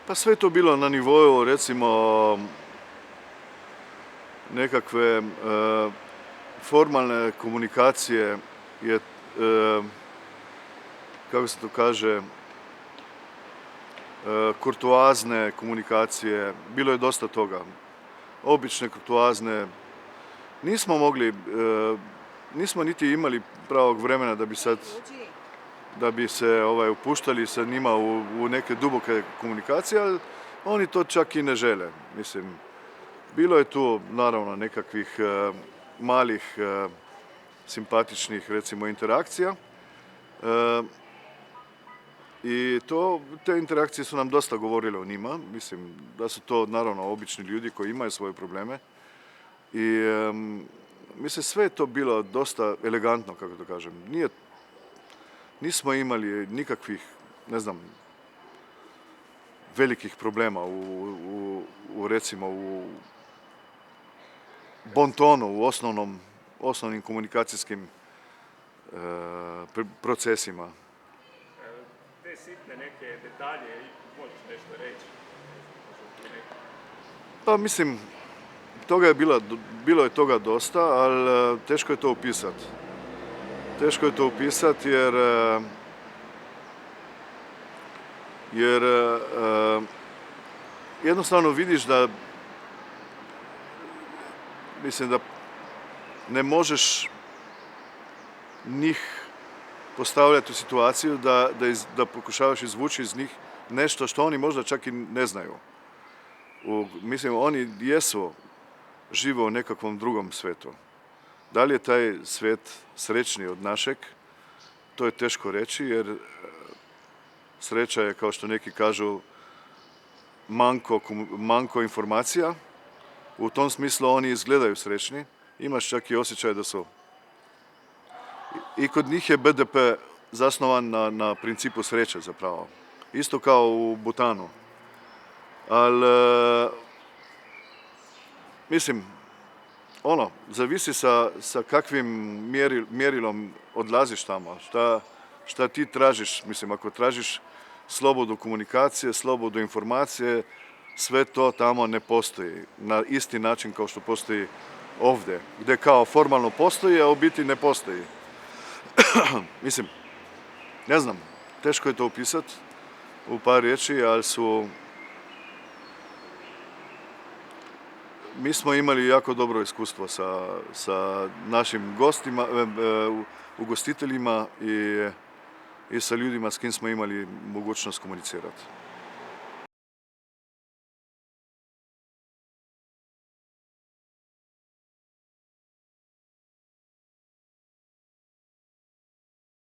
Pa sve je to bilo na nivou, recimo, nekakve formalne komunikacije, kako se to kaže, kurtoazne komunikacije, bilo je dosta toga. Obične kurtoazne, nismo niti imali pravog vremena da bi se upuštali sa njima u neke duboke komunikacije, ali oni to čak i ne žele. Mislim, bilo je tu naravno nekakvih malih simpatičnih, recimo, interakcija i te interakcije su nam dosta govorile o njima. Mislim da su to naravno obični ljudi koji imaju svoje probleme i mislim sve je to bilo dosta elegantno, kako to kažem. Nismo imali nikakvih, ne znam, velikih problema recimo u bontonu, u osnovnim komunikacijskim procesima. Te sitne neke detalje, možeš nešto reći? Pa mislim, bilo je toga dosta, ali teško je to opisati. Teško je to opisati jer jednostavno vidiš da ne možeš njih postavljati u situaciju da pokušavaš izvući iz njih nešto što oni možda čak i ne znaju. Mislim, oni žive u nekakvom drugom svetu. Da li je taj svet srećniji od našeg, to je teško reći, jer sreća je, kao što neki kažu, manko informacija. U tom smislu oni izgledaju srećni. Imaš čak i osjećaj da su. I kod njih je BDP zasnovan na principu sreće zapravo. Isto kao u Butanu. Ali, mislim, zavisi sa kakvim mjerilom odlaziš tamo. Šta ti tražiš? Mislim, ako tražiš slobodu komunikacije, slobodu informacije, sve to tamo ne postoji na isti način kao što postoji ovdje, gdje kao formalno postoji, a u biti ne postoji. Mislim, ne znam, teško je to opisati u par riječi, ali mi smo imali jako dobro iskustvo sa našim gostima, ugostiteljima i sa ljudima s kim smo imali mogućnost komunicirati.